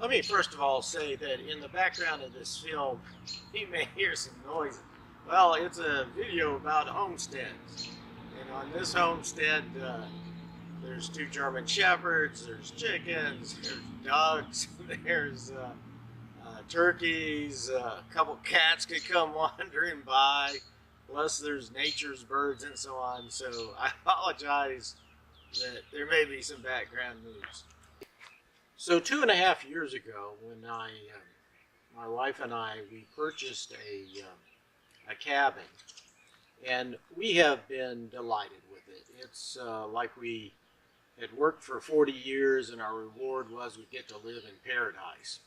Let me first of all say that in the background of this film, you may hear some noise. Well, it's a video about homesteads. And on this homestead, there's two German Shepherds, there's chickens, there's ducks, there's turkeys, a couple cats could come wandering by, plus there's nature's birds and so on. So I apologize that there may be some background noise. So 2.5 years ago, when my wife and we purchased a cabin, and we have been delighted with it. It's like we had worked for 40 years, and our reward was we get to live in paradise.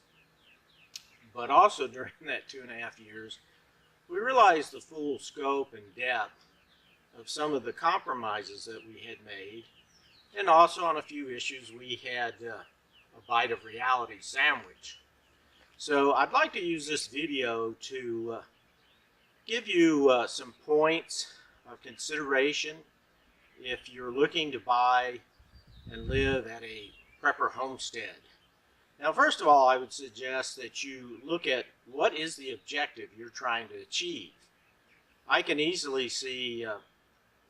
But also during that 2.5 years, we realized the full scope and depth of some of the compromises that we had made, and also on a few issues we had a bite of reality sandwich. So I'd like to use this video to give you some points of consideration if you're looking to buy and live at a prepper homestead. Now, first of all, I would suggest that you look at what is the objective you're trying to achieve. I can easily see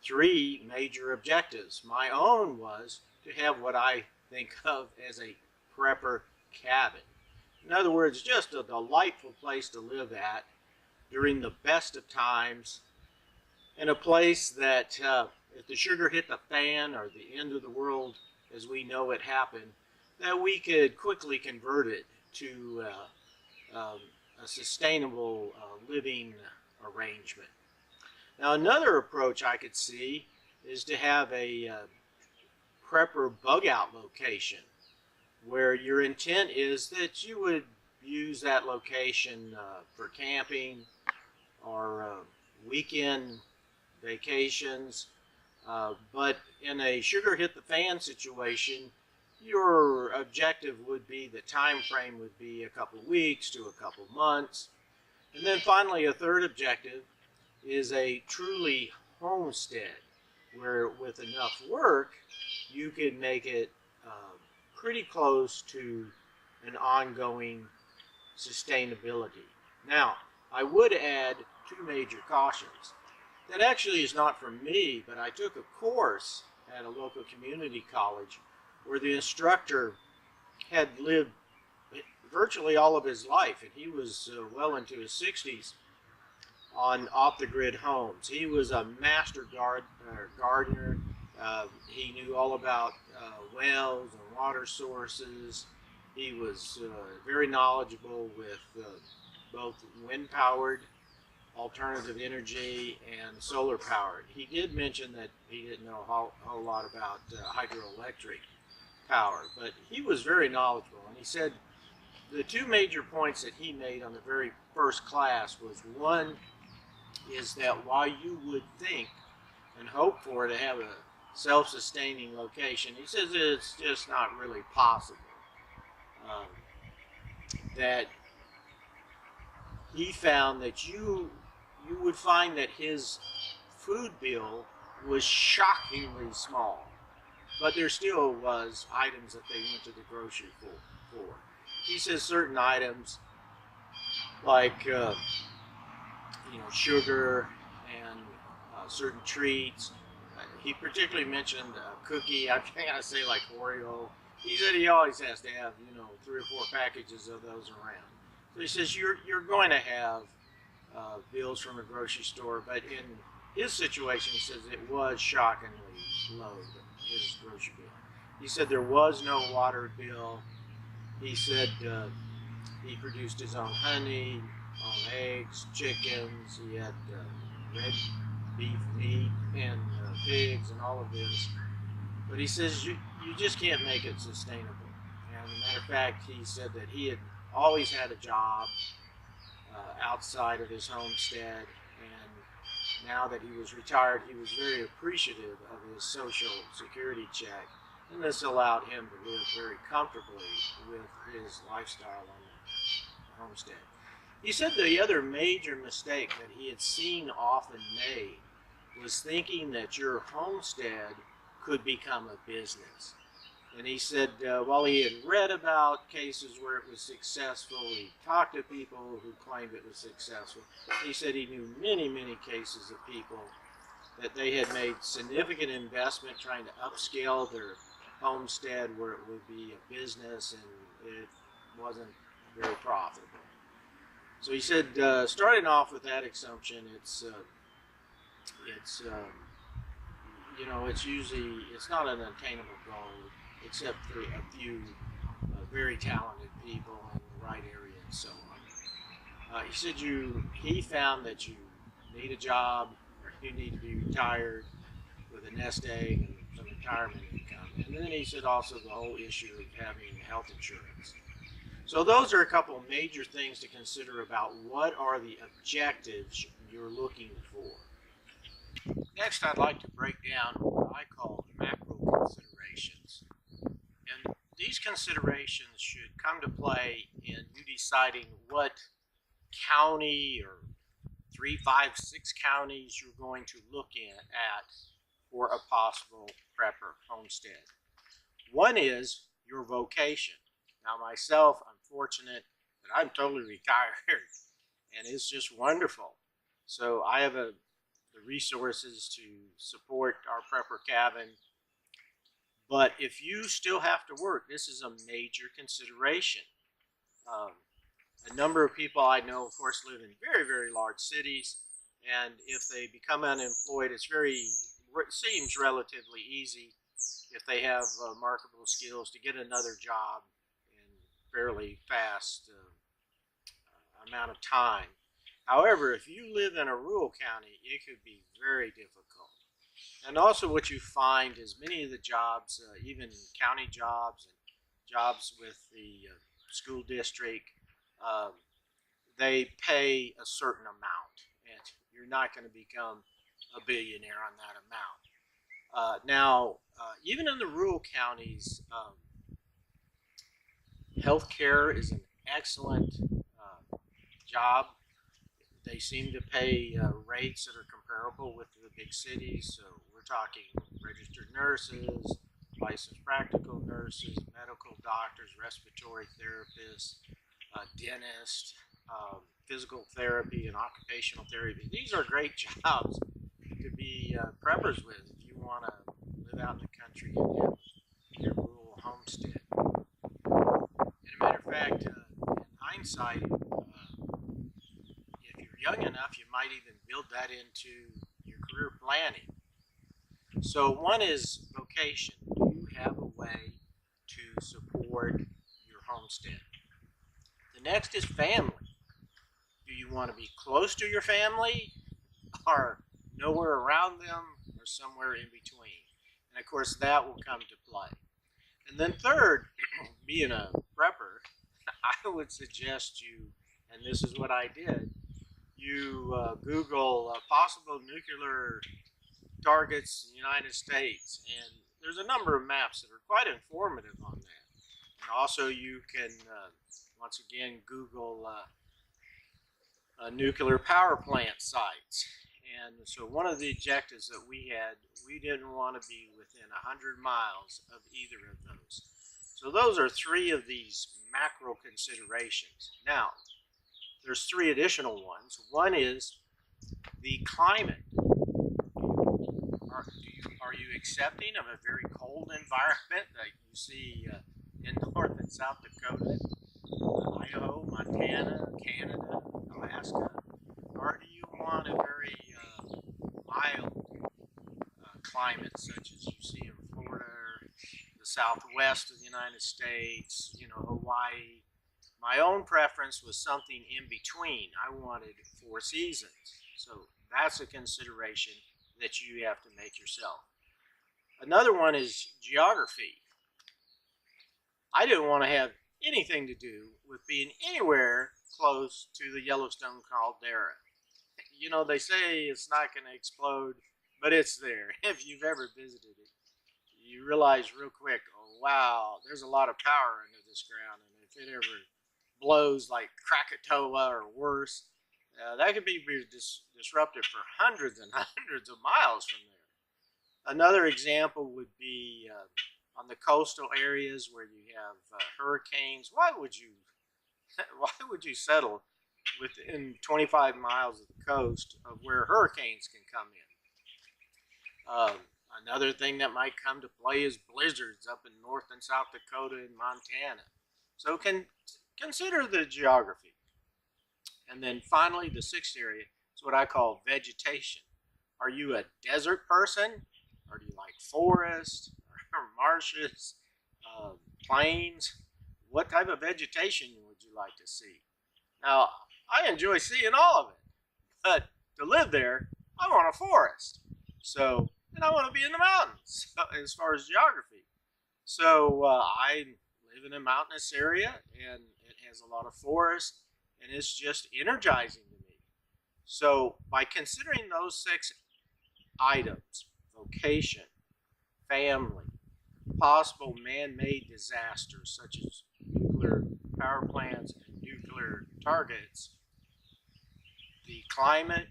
three major objectives. My own was to have what I think of as a prepper cabin. In other words, just a delightful place to live at during the best of times, and a place that if the sugar hit the fan or the end of the world as we know it happened, that we could quickly convert it to a sustainable living arrangement. Now, another approach I could see is to have a prepper bug out location, where your intent is that you would use that location for camping or weekend vacations, but in a sugar hit the fan situation, your objective would be, the time frame would be a couple of weeks to a couple of months. And then finally, a third objective is a truly homestead, where with enough work you could make it pretty close to an ongoing sustainability. Now, I would add two major cautions. That actually is not for me, but I took a course at a local community college where the instructor had lived virtually all of his life, and he was well into his 60s, on off-the-grid homes. He was a master gardener. He knew all about wells and water sources. He was very knowledgeable with both wind-powered alternative energy and solar-powered. He did mention that he didn't know a whole lot about hydroelectric power, but he was very knowledgeable. And he said the two major points that he made on the very first class was, one is that while you would think and hope for to have a self-sustaining location, he says it's just not really possible. That he found that you would find that his food bill was shockingly small, but there still was items that they went to the grocery for. He says certain items like sugar and certain treats. He particularly mentioned a cookie. I'm gonna say like Oreo. He said he always has to have 3 or 4 packages of those around. So he says you're going to have bills from a grocery store, but in his situation, he says it was shockingly low, his grocery bill. He said there was no water bill. He said he produced his own honey, own eggs, chickens. He had red beef meat and pigs and all of this. But he says you just can't make it sustainable. And as a matter of fact, he said that he had always had a job outside of his homestead, and now that he was retired, he was very appreciative of his social security check, and this allowed him to live very comfortably with his lifestyle on the homestead. He said the other major mistake that he had seen often made was thinking that your homestead could become a business. And he said while he had read about cases where it was successful, he talked to people who claimed it was successful. He said he knew many, many cases of people that they had made significant investment trying to upscale their homestead where it would be a business and it wasn't very profitable. So he said, starting off with that assumption, it's it's not an attainable goal, except for a few very talented people in the right area and so on. He said he found that you need a job, or you need to be retired with a nest egg and some retirement income. And then he said also the whole issue of having health insurance. So those are a couple of major things to consider about what are the objectives you're looking for. Next, I'd like to break down what I call macro considerations. And these considerations should come to play in you deciding what county or 3, 5, 6 counties you're going to look at for a possible prepper homestead. One is your vocation. Now myself, I'm fortunate that I'm totally retired and it's just wonderful. So I have the resources to support our prepper cabin. But if you still have to work, this is a major consideration. A number of people I know, of course, live in very, very large cities, and if they become unemployed, it seems relatively easy if they have marketable skills to get another job in fairly fast amount of time. However, if you live in a rural county, it could be very difficult. And also what you find is many of the jobs, even county jobs and jobs with the school district, they pay a certain amount, and you're not going to become a billionaire on that amount. Now, even in the rural counties, healthcare is an excellent job. They seem to pay rates that are comparable with the big cities. So we're talking registered nurses, licensed practical nurses, medical doctors, respiratory therapists, dentists, physical therapy, and occupational therapy. These are great jobs to be preppers with if you want to live out in the country and have your rural homestead. And a matter of fact, in hindsight, if you're young enough, you might even build that into your career planning. So one is vocation. Do you have a way to support your homestead? The next is family. Do you want to be close to your family, or nowhere around them, or somewhere in between? And of course that will come to play. And then third, being a prepper, I would suggest you, and this is what I did, you Google possible nuclear targets in the United States, and there's a number of maps that are quite informative on that. And also you can, once again, Google nuclear power plant sites. And so one of the objectives that we had, we didn't want to be within 100 miles of either of those. So those are 3 of these macro considerations. Now, there's 3 additional ones. One is the climate. Are you accepting of a very cold environment like you see in North and South Dakota, Idaho, Montana, Canada, Alaska? Or do you want a very mild climate such as you see in Florida, the Southwest of the United States, Hawaii? My own preference was something in between. I wanted 4 seasons. So that's a consideration that you have to make yourself. Another one is geography. I didn't want to have anything to do with being anywhere close to the Yellowstone caldera. They say it's not going to explode, but it's there. If you've ever visited it, you realize real quick, oh wow, there's a lot of power under this ground, and if it ever blows like Krakatoa or worse, that could be disruptive for hundreds and hundreds of miles from there. Another example would be on the coastal areas where you have hurricanes, why would you settle within 25 miles of the coast of where hurricanes can come in? Another thing that might come to play is blizzards up in North and South Dakota and Montana. So consider the geography. And then finally, the sixth area is what I call vegetation. Are you a desert person? Or do you like forests, or marshes, plains? What type of vegetation would you like to see? Now, I enjoy seeing all of it, but to live there, I want a forest. And I want to be in the mountains as far as geography. So I live in a mountainous area, and it has a lot of forest, and it's just energizing to me. So by considering those 6 items, vocation, family, possible man-made disasters such as nuclear power plants and nuclear targets, the climate,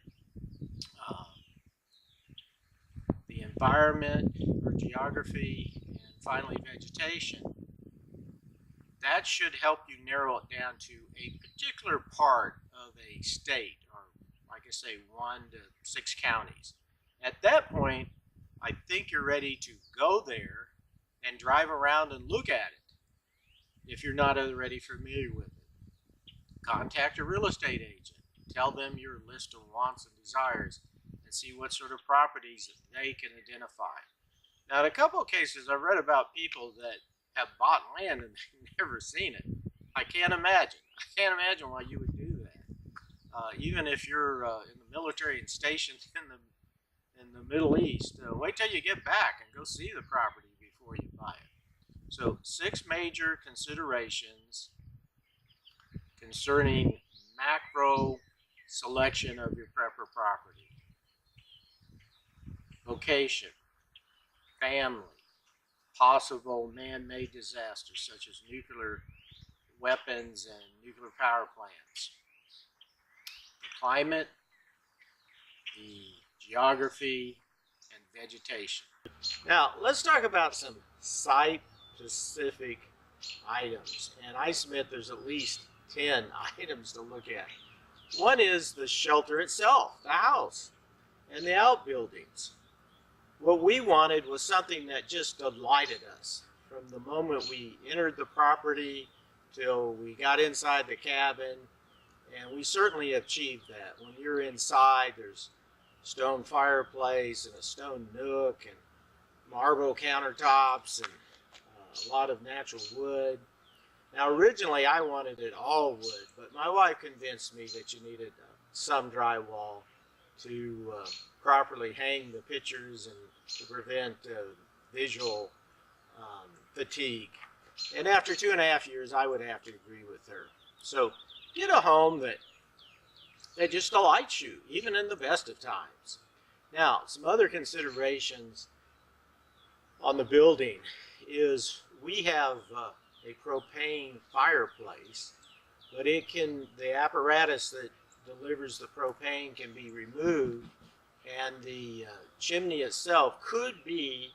the environment or geography, and finally vegetation, that should help you narrow it down to a particular part of a state, or like I say, 1 to 6 counties. At that point, I think you're ready to go there and drive around and look at it if you're not already familiar with it. Contact a real estate agent. Tell them your list of wants and desires and see what sort of properties that they can identify. Now, in a couple of cases, I've read about people that have bought land and they've never seen it. I can't imagine. I can't imagine why you would do that. Even if you're in the military and stationed in the Middle East, wait till you get back and go see the property before you buy it. So 6 major considerations concerning macro selection of your prepper property. Vocation, family, possible man-made disasters such as nuclear weapons and nuclear power plants, the climate, the geography, and vegetation. Now, let's talk about some site-specific items. And I submit there's at least 10 items to look at. One is the shelter itself, the house, and the outbuildings. What we wanted was something that just delighted us from the moment we entered the property till we got inside the cabin, and we certainly achieved that. When you're inside, there's stone fireplace and a stone nook and marble countertops and a lot of natural wood. Now, originally I wanted it all wood, but my wife convinced me that you needed some drywall to properly hang the pictures and to prevent visual fatigue. And after 2.5 years, I would have to agree with her. So get a home that just delights you, even in the best of times. Now, some other considerations on the building is we have a propane fireplace, but the apparatus that delivers the propane can be removed, and the chimney itself could be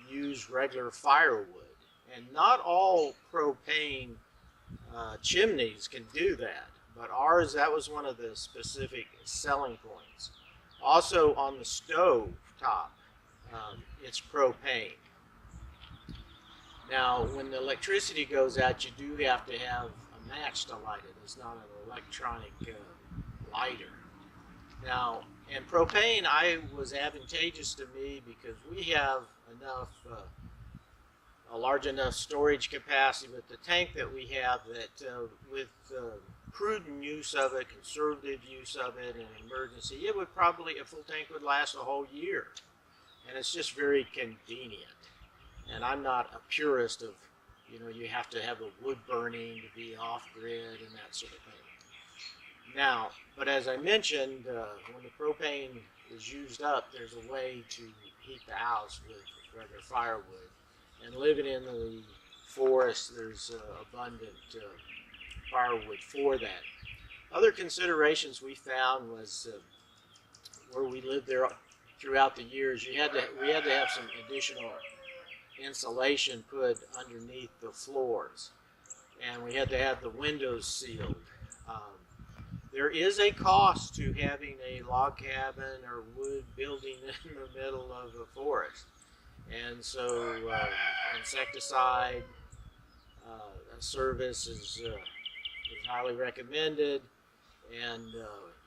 use regular firewood. And not all propane chimneys can do that, but ours, that was one of the specific selling points. Also on the stove top, it's propane. Now, when the electricity goes out, you do have to have a match to light it. It's not an electronic lighter. Now, and propane was advantageous to me because we have enough, a large enough storage capacity with the tank that we have that with prudent use of it, conservative use of it, and emergency, it would probably, a full tank would last a whole year. And it's just very convenient. And I'm not a purist of, you have to have a wood burning to be off-grid and that sort of thing. Now, but as I mentioned, when the propane is used up, there's a way to heat the house with regular firewood. And living in the forest, there's abundant firewood for that. Other considerations we found was where we lived there throughout the years, we had to have some additional insulation put underneath the floors, and we had to have the windows sealed. There is a cost to having a log cabin or wood building in the middle of a forest, and so insecticide service is highly recommended. And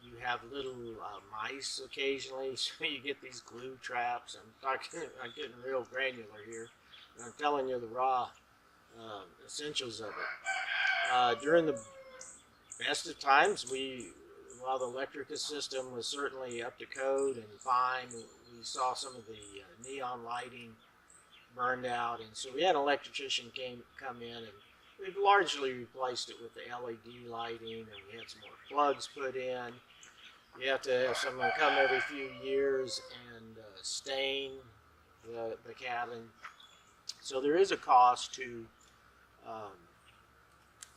you have little mice occasionally, so you get these glue traps. I'm getting real granular here, and I'm telling you the raw essentials of it. During the best of times, while the electrical system was certainly up to code and fine, we saw some of the neon lighting burned out, and so we had an electrician come in, and we've largely replaced it with the LED lighting, and we had some more plugs put in. You have to have someone come every few years and stain the cabin. So there is a cost to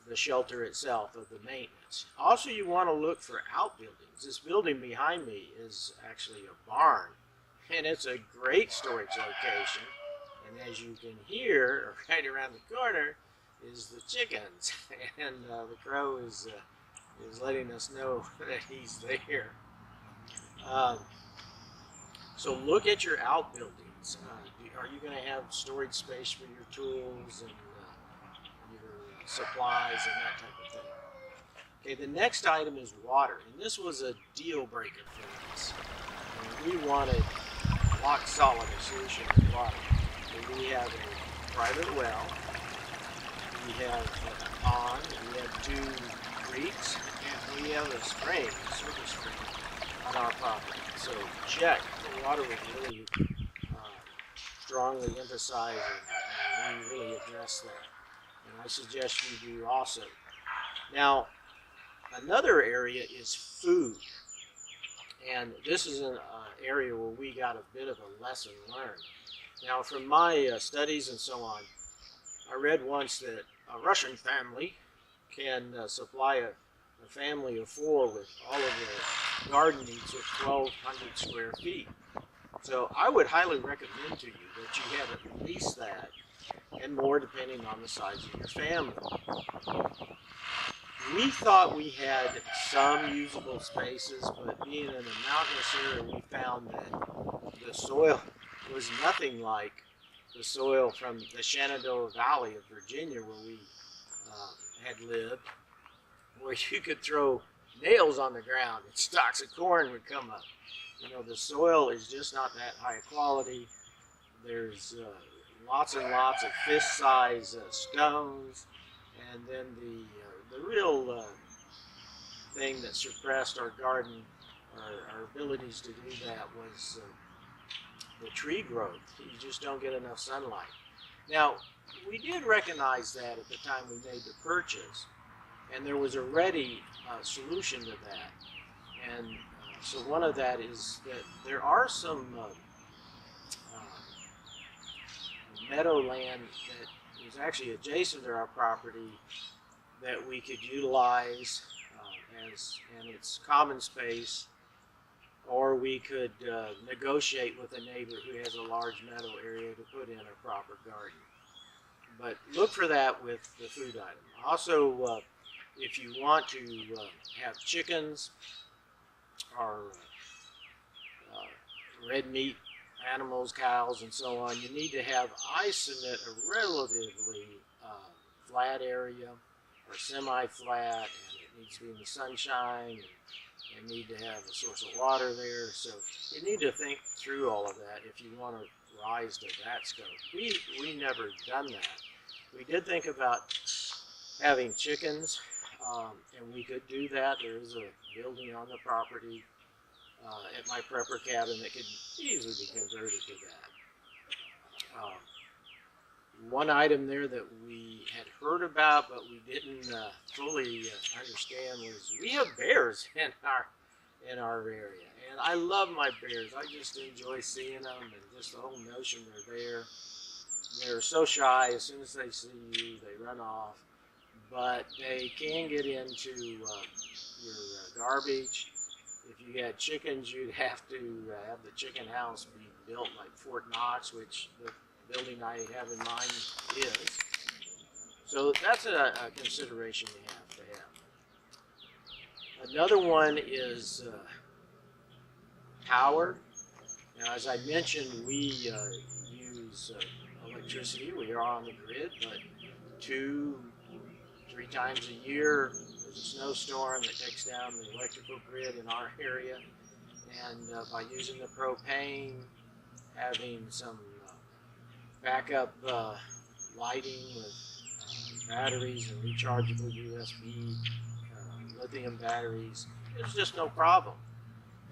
the shelter itself, of the maintenance. Also, you want to look for outbuildings. This building behind me is actually a barn, and it's a great storage location. And as you can hear, right around the corner is the chickens, and the crow is letting us know that he's there. So look at your outbuildings. Are you going to have storage space for your tools and your supplies and that type of thing? Okay, the next item is water, and this was a deal breaker for us. And we wanted rock solid solution with water. So we have a private well. We have a pond, we have 2 creeks, and we have a spring, a surface spring, on our property. So check, the water was really strongly emphasized, and we really address that. And I suggest you do also. Now, another area is food. And this is an area where we got a bit of a lesson learned. Now, from my studies and so on, I read once that a Russian family can supply a family of 4 with all of their garden needs with 1,200 square feet. So I would highly recommend to you that you have at least that, and more depending on the size of your family. We thought we had some usable spaces, but being in a mountainous area, we found that the soil was nothing like the soil from the Shenandoah Valley of Virginia, where we had lived, where you could throw nails on the ground and stalks of corn would come up. You know, the soil is just not that high quality. There's lots and lots of fist-size stones, and then the real thing that suppressed our garden, our abilities to do that, was the tree growth. You just don't get enough sunlight. Now, we did recognize that at the time we made the purchase, and there was a ready solution to that. And so one of that is that there are some meadowland that is actually adjacent to our property that we could utilize and it's common space, or we could negotiate with a neighbor who has a large meadow area to put in a proper garden. But look for that with the food item. Also, if you want to have chickens or red meat animals, cows, and so on, you need to have, I submit, a relatively flat area or semi-flat, and it needs to be in the sunshine, and need to have a source of water there. So you need to think through all of that if you want to rise to that scope. We never done that. We did think about having chickens, and we could do that. There is a building on the property at my prepper cabin that could easily be converted to that. One item there that we had heard about but we didn't fully understand was we have bears in our area, and I love my bears. I just enjoy seeing them, and just the whole notion they're there. They're so shy. As soon as they see you, they run off, but they can get into your garbage. if you had chickens, you'd have to have the chicken house be built like Fort Knox, which the building I have in mind is. So that's a consideration you have to have. Another one is power. Now, as I mentioned, we use electricity. We are on the grid, but 2-3 times a year there's a snowstorm that takes down the electrical grid in our area. And by using the propane, having some backup lighting with batteries and rechargeable USB lithium batteries, there's just no problem.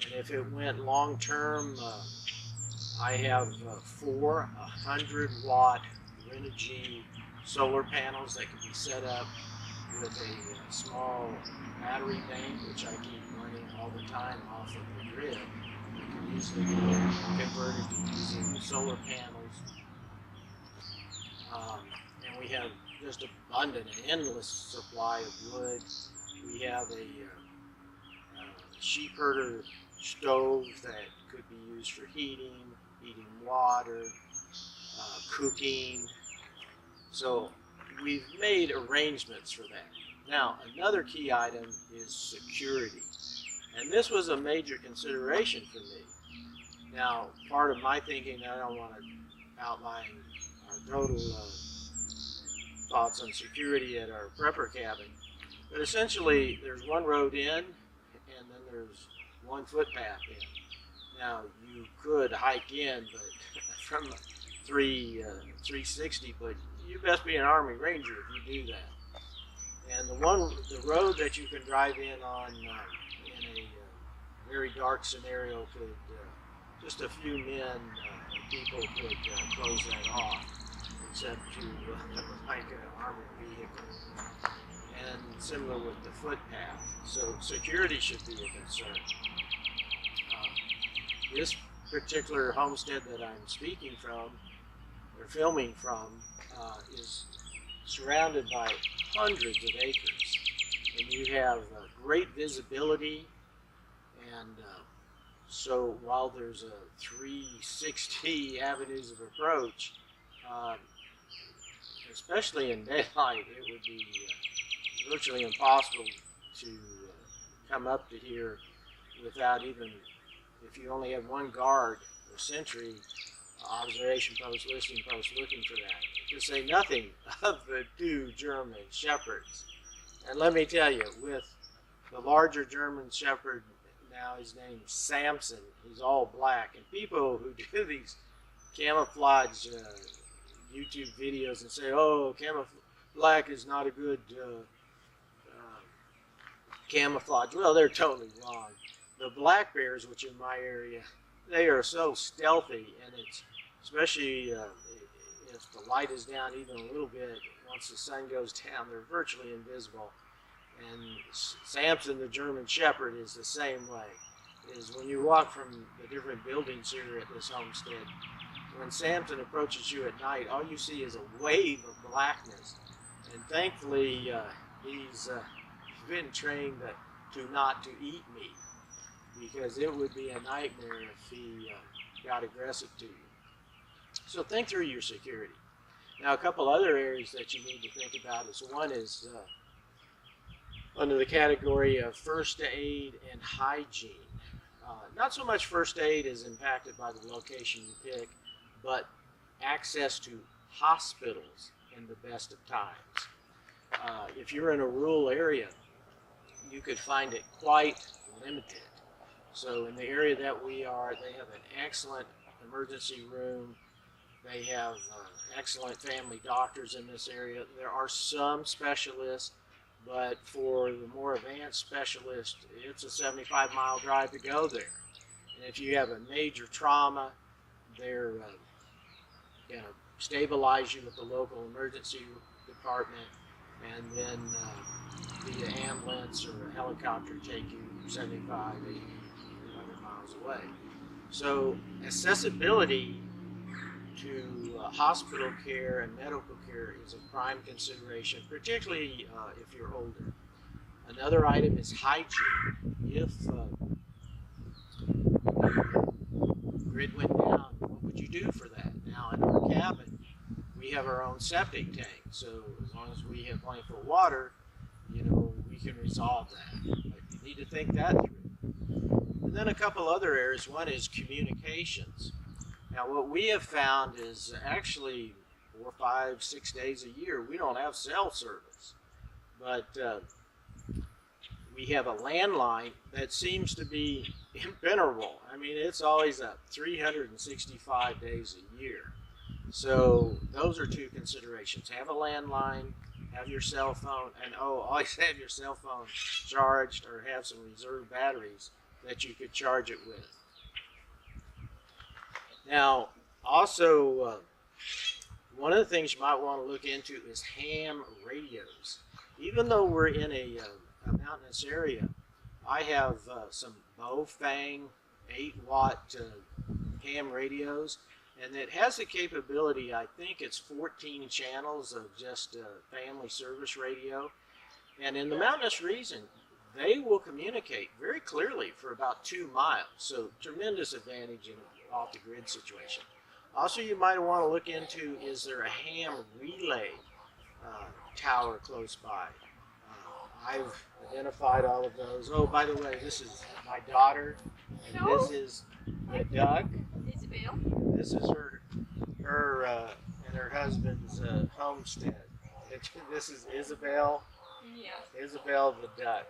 And if it went long term, I have 4 100-watt Renogy solar panels that can be set up with a small battery bank, which I keep running all the time off of the grid. You can easily convert it to using solar panels. And we have just abundant, endless supply of wood. We have a sheep herder stove that could be used for heating water, cooking. So we've made arrangements for that. Now, another key item is security. And this was a major consideration for me. Now, part of my thinking, I don't want to outline our total thoughts on security at our prepper cabin, but essentially there's one road in and then there's one footpath in. Now, you could hike in, but from 360, but you best be an Army Ranger if you do that. And the road that you can drive in on in a very dark scenario could, just a few men, people could close that off, except to like an armored vehicle. And similar with the footpath. So security should be a concern. This particular homestead that I'm speaking from, or filming from, is surrounded by hundreds of acres. And you have great visibility, and so while there's a 360 avenues of approach, especially in daylight, it would be virtually impossible to come up to here without even, if you only have one guard or sentry, observation post, listening post looking for that. To say nothing of the 2 German shepherds. And let me tell you, with the larger German shepherd, now his name's Samson, he's all black. And people who do these camouflage YouTube videos and say, oh, black is not a good camouflage. Well, they're totally wrong. The black bears, which in my area, they are so stealthy, and it's especially if the light is down even a little bit, once the sun goes down, they're virtually invisible. And Samson, the German shepherd, is the same way. Is when you walk from the different buildings here at this homestead, when Samson approaches you at night, all you see is a wave of blackness. And thankfully, he's been trained to not to eat me, because it would be a nightmare if he got aggressive to you. So think through your security. Now, a couple other areas that you need to think about is, one is under the category of first aid and hygiene. Not so much first aid is impacted by the location you pick, but access to hospitals in the best of times. If you're in a rural area, you could find it quite limited. So in the area that we are, they have an excellent emergency room. They have excellent family doctors in this area. There are some specialists, but for the more advanced specialists, it's a 75-mile drive to go there. And if you have a major trauma, they're going to stabilize you with the local emergency department, and then via ambulance or a helicopter take you 75, 80, 100 miles away. So accessibility to hospital care and medical care is a prime consideration, particularly if you're older. Another item is hygiene. If the grid went down, what would you do for that? Now in our cabin, we have our own septic tank, so as long as we have plenty of water, you know, we can resolve that. But you need to think that through. And then a couple other areas. One is communications. Now what we have found is actually 4, 5, 6 days a year we don't have cell service, but we have a landline that seems to be impenetrable. I mean, it's always up 365 days a year. So those are two considerations. Have a landline, have your cell phone, and always have your cell phone charged or have some reserve batteries that you could charge it with. Now, also, one of the things you might want to look into is ham radios. Even though we're in a mountainous area, I have some Bofang 8-watt ham radios, and it has the capability, I think it's 14 channels of just family service radio. And in the mountainous region, they will communicate very clearly for about 2 miles. So tremendous advantage in an off-the-grid situation. Also, you might want to look into, is there a ham relay tower close by? I've identified all of those. Oh, by the way, this is my daughter, and this is the duck. Isabel. This is her and her husband's homestead. This is Isabel. Yeah. Isabel the duck.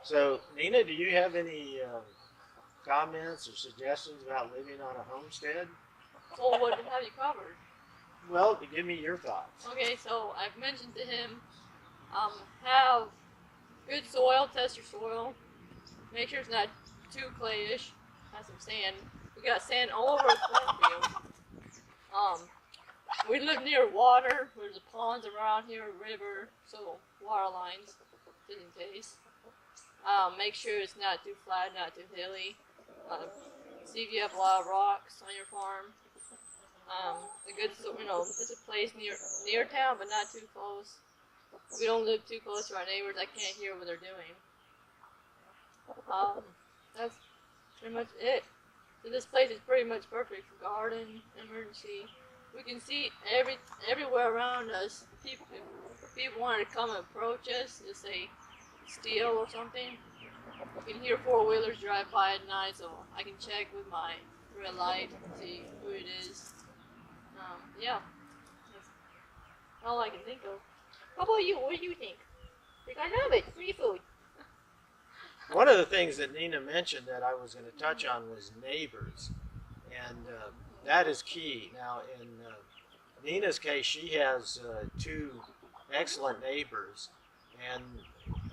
So, Nina, do you have any comments or suggestions about living on a homestead? Well, what have you covered? Well, give me your thoughts. Okay, so I've mentioned to him, have good soil, test your soil. Make sure it's not too clayish. Have some sand. We got sand all over our cornfield. We live near water. There's ponds around here, a river, so water lines, just in case. Make sure it's not too flat, not too hilly. See if you have a lot of rocks on your farm. A good, it's a place near town, but not too close. We don't live too close to our neighbors. I can't hear what they're doing. That's pretty much it. So this place is pretty much perfect for garden, emergency. We can see everywhere around us. If people wanted to come and approach us, just say steal or something. You can hear 4-wheelers drive by at night, so I can check with my red light and see who it is. Yeah, that's all I can think of. How about you? What do you think? I love it. Free food. One of the things that Nina mentioned that I was going to touch on was neighbors, and that is key. Now, in Nina's case, she has 2 excellent neighbors, and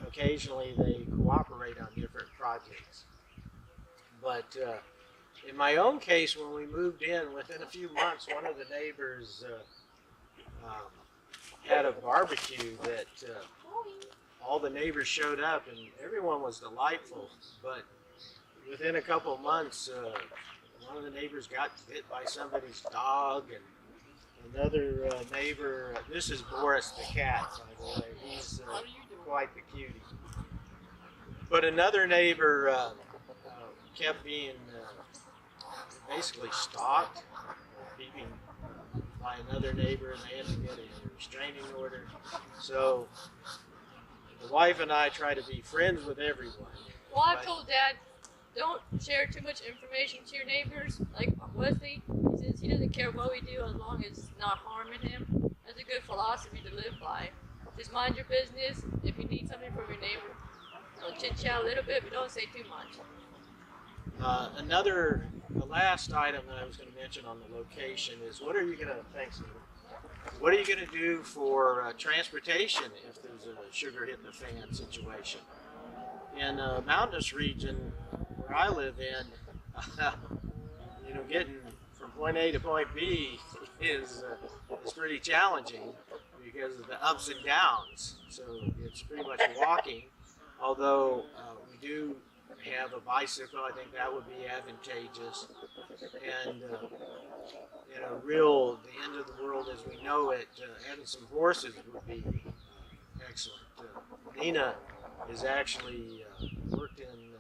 occasionally they cooperate on different projects. But in my own case, when we moved in, within a few months, one of the neighbors had a barbecue that all the neighbors showed up, and everyone was delightful. But within a couple of months, one of the neighbors got bit by somebody's dog, and another neighbor, this is Boris the cat, by the way, he's quite the cutie. But another neighbor kept being basically stalked, being by another neighbor, and they had to get a restraining order. So the wife and I try to be friends with everyone. Well, I've told Dad, don't share too much information to your neighbors. Like Wesley, he says he doesn't care what we do as long as it's not harming him. That's a good philosophy to live by. Just mind your business. If you need something from your neighbor, chit chat a little bit, but don't say too much. The last item that I was going to mention on the location is what are you going to do for transportation if there's a sugar hitting the fan situation? In a mountainous region where I live in, getting from point A to point B is pretty challenging because of the ups and downs. So it's pretty much walking, although we do have a bicycle. I think that would be advantageous. And the end of the world as we know it, having some horses would be excellent. Nina has actually worked in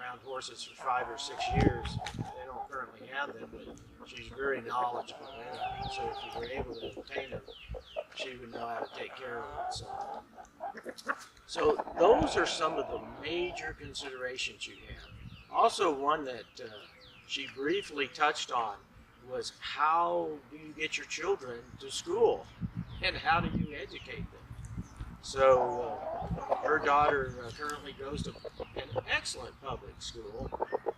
around horses for 5 or 6 years. They don't currently have them, but she's very knowledgeable in them. So if you were able to obtain them, she would know how to take care of it. So those are some of the major considerations you have. Also, one that she briefly touched on was how do you get your children to school and how do you educate them? So her daughter currently goes to an excellent public school,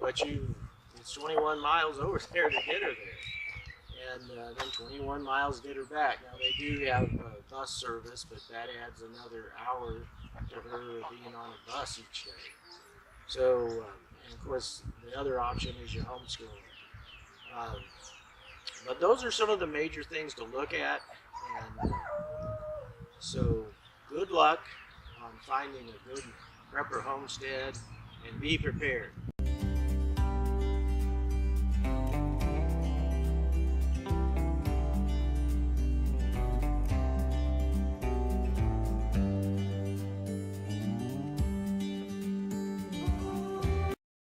but it's 21 miles over there to get her there, and then 21 miles to get her back. Now they do have bus service, but that adds another hour to her being on a bus each day. So, and of course, the other option is your homeschooling. But those are some of the major things to look at, and so good luck on finding a good prepper homestead, and be prepared.